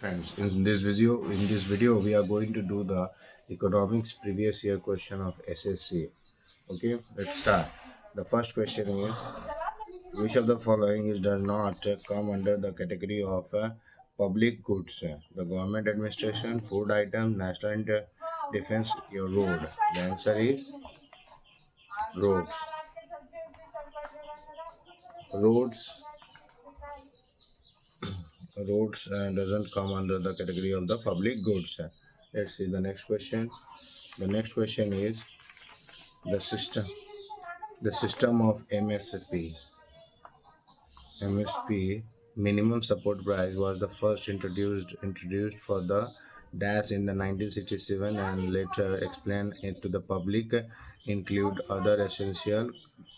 Friends, in this video we are going to do the economics previous year question of SSC. Okay, let's start. The first question is, which of the following is does not come under the category of public goods? The government administration, food item, national defense, your road. The answer is roads. Roads roads doesn't come under the category of the public goods. Let's see the next question. The next question is, the system of MSP, minimum support price, was the first introduced for the dash in the 1967 and later explained it to the public include other essential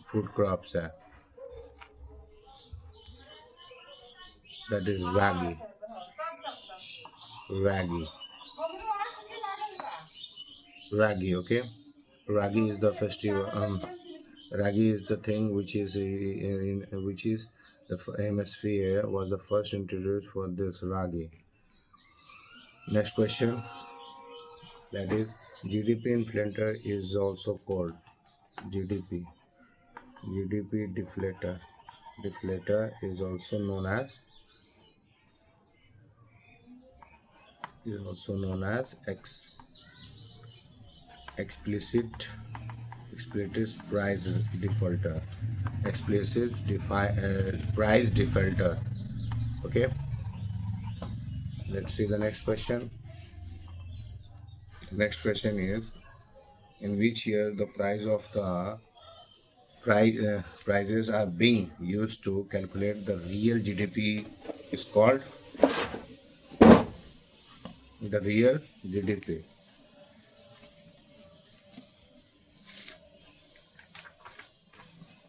food crops. That is ragi ragi. Okay, ragi is the festival. Ragi is the thing which is the MSP was the first introduced for this ragi. Next question, that is GDP inflator is also called GDP. GDP deflator. Deflator is also known as explicit price defaulter. Price defaulter. Okay, let's see the next question. Next question is, in which year the prices are being used to calculate the real GDP is called the real GDP.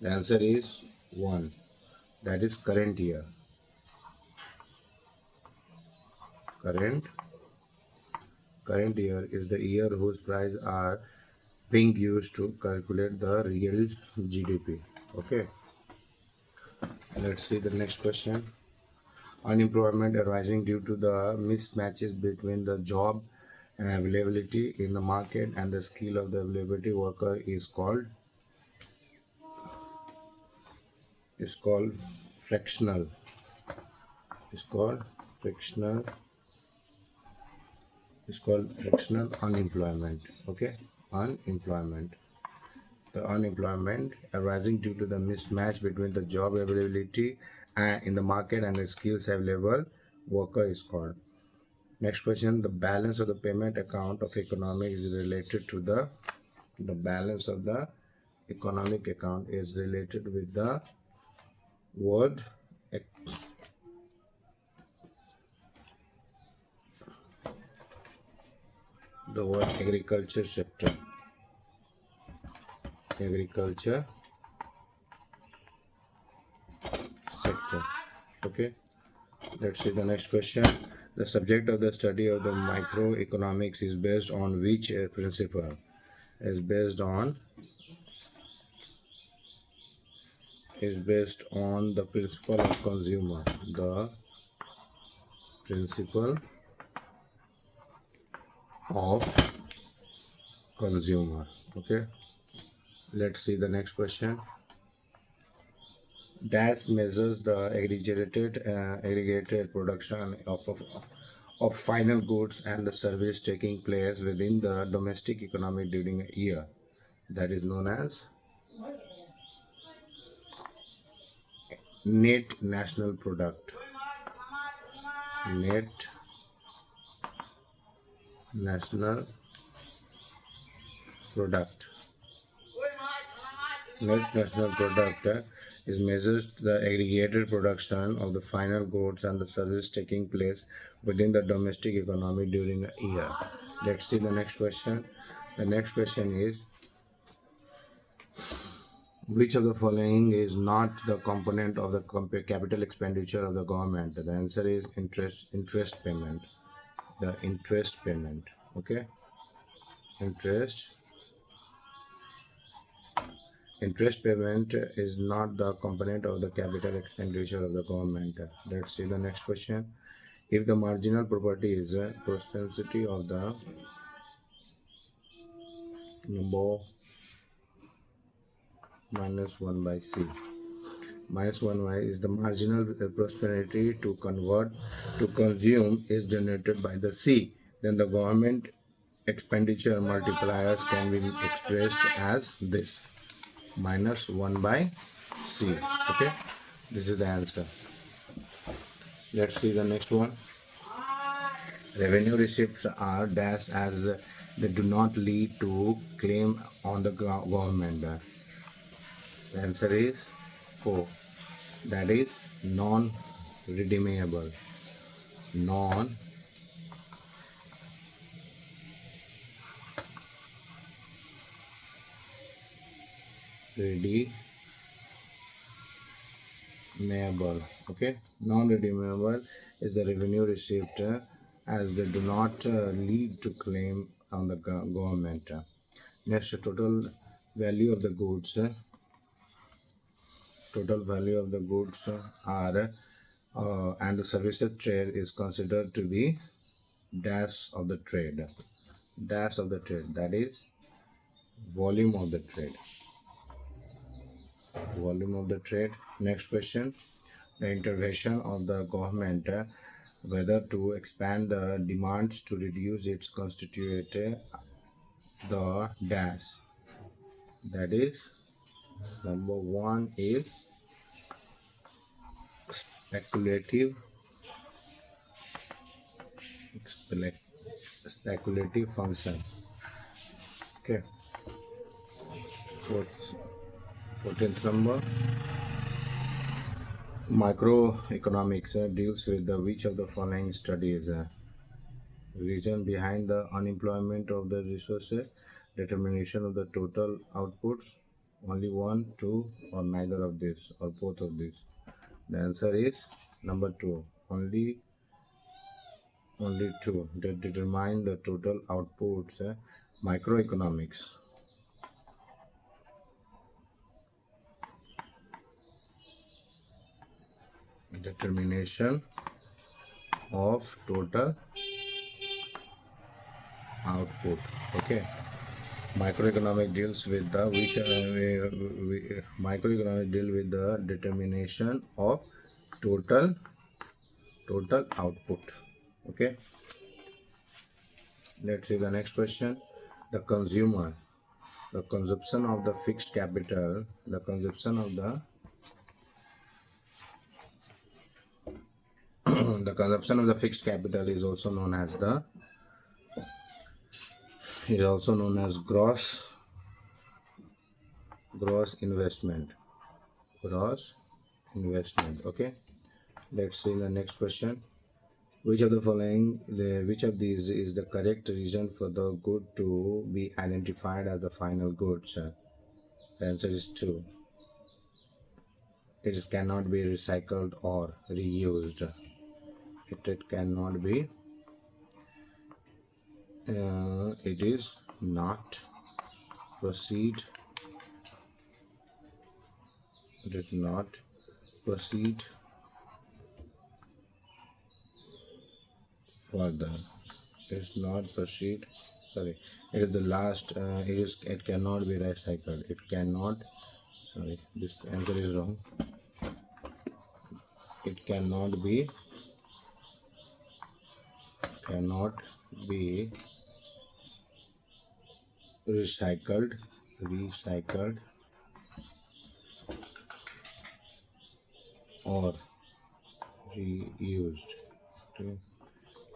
The answer is 1. That is current year. Current year is the year whose price are being used to calculate the real GDP. Okay. Let's see the next question. Unemployment arising due to the mismatches between the job availability in the market and the skill of the availability worker is called fractional. It's called fractional unemployment. Okay, unemployment. The unemployment arising due to the mismatch between the job availability in the market and the skills available worker is called. Next question, the balance of the payment account of economics is related to the balance of the economic account is related with the word agriculture sector. Okay, let's see the next question. The subject of the study of the microeconomics is based on which principle? Is based on the principle of consumer. The principle of consumer. Okay, let's see the next question. Dash measures the aggregated production of final goods and the service taking place within the domestic economy during a year. That is known as net national product. Net national product. Net national product is measures the aggregated production of the final goods and the service taking place within the domestic economy during a year. Let's see the next question. The next question is, which of the following is not the component of the capital expenditure of the government? The answer is interest payment. The interest payment. Okay, interest payment is not the component of the capital expenditure of the government. Let's see the next question. If the marginal property is a propensity of the number minus 1 by C. Minus 1y is the marginal prosperity to convert to consume is generated by the C. Then the government expenditure multipliers can be expressed as this minus 1 by C. Okay, this is the answer. Let's see the next one. Revenue receipts are dashed as they do not lead to claim on the government. The answer is 4. That is non-redeemable. Non-redeemable. Okay, non-redeemable is the revenue received as they do not lead to claim on the government. Next, total value of the goods. Total value of the goods are and the services trade is considered to be dash of the trade. Dash of the trade, that is volume of the trade. Volume of the trade. Next question. The intervention of the government whether to expand the demands to reduce its constitute the dash. That is number 1 is speculative speculative function. Okay. 14th number. Microeconomics deals with which of the following studies? Reason behind the unemployment of the resources, determination of the total outputs, only one, two, or neither of these, or both of these. The answer is number 2. Only two that determine the total outputs. Microeconomics. Determination of total output. Okay. Microeconomic deals with the microeconomic deal with the determination of total output. Okay. Let's see the next question. The consumer, the consumption of the fixed capital, the consumption of the the consumption of the fixed capital is also known as gross investment. Okay. Let's see the next question. Which of these is the correct reason for the good to be identified as the final goods? The answer is 2. It cannot be recycled or reused. It cannot be. It is not proceed. It is not proceed further. It is not proceed. Sorry, it is the last. It cannot be recycled. It cannot. Sorry, this answer is wrong. It cannot be recycled or reused. Okay.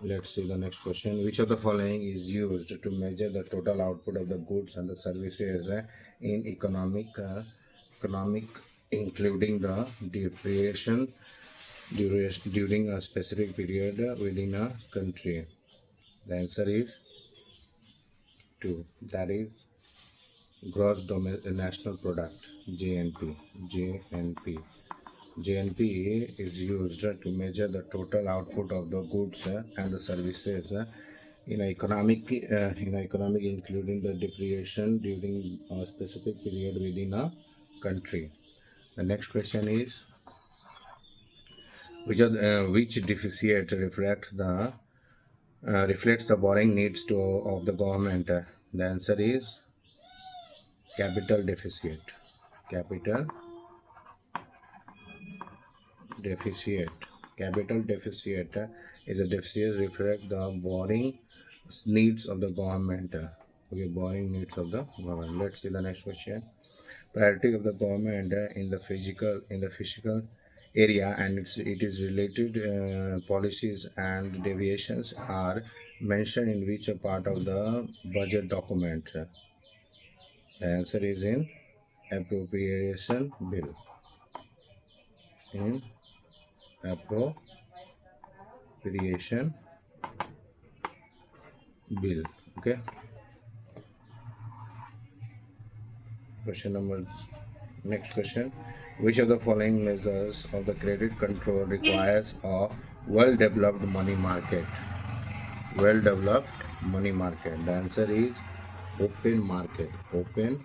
Let's see the next question. Which of the following is used to measure the total output of the goods and the services in economic, including the depreciation during a specific period within a country? The answer is 2. That is gross national product, GNP. GNP is used to measure the total output of the goods and the services in economic including the depreciation during a specific period within a country. The next question is which deficit reflects the borrowing needs of the government? The answer is capital deficit. Capital deficit. Capital deficit is a deficit reflect the borrowing needs of the government. Okay, borrowing needs of the government. Let's see the next question. Priority of the government in the physical area and it is related policies and deviations are mentioned in which a part of the budget document? The answer is in appropriation bill. In appropriation bill. Okay. Question number Next question. Which of the following measures of the credit control requires a well developed money market? Well developed money market. The answer is open market. Open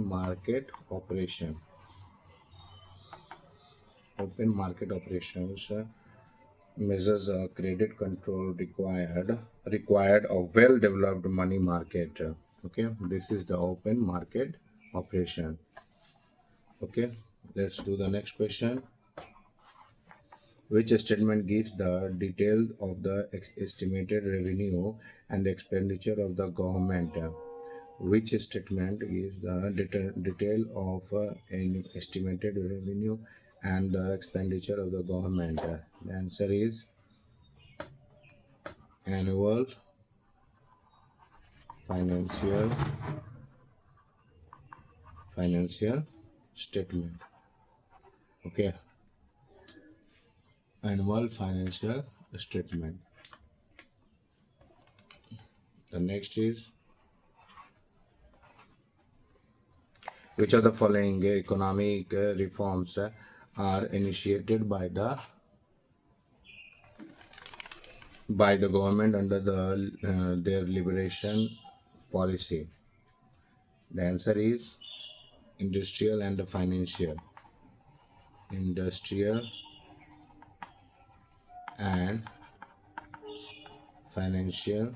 market operation. Open market operations measures credit control required a well developed money market. Okay, this is the open market operation. Okay, let's do the next question. Which statement gives the detail of the estimated revenue and expenditure of the government? Which statement gives the detail of an estimated revenue and the expenditure of the government? The answer is annual financial statement. Okay, annual financial statement. The next is, which of the following economic reforms are initiated by the government under their liberation policy? The answer is industrial and financial. Industrial and financial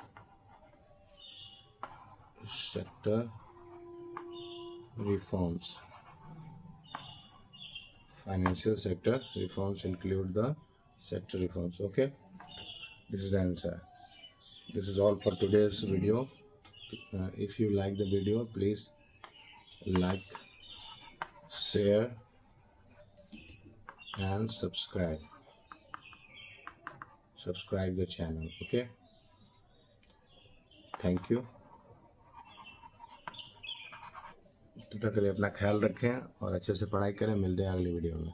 sector reforms. Financial sector reforms include the sector reforms. Okay, this is the answer. This is all for today's video. If you like the video, please like, share and subscribe the channel. Okay, thank you. तब तक के लिए अपना ख्याल रखें और अच्छे से पढ़ाई करें. मिलते हैं अगली वीडियो में.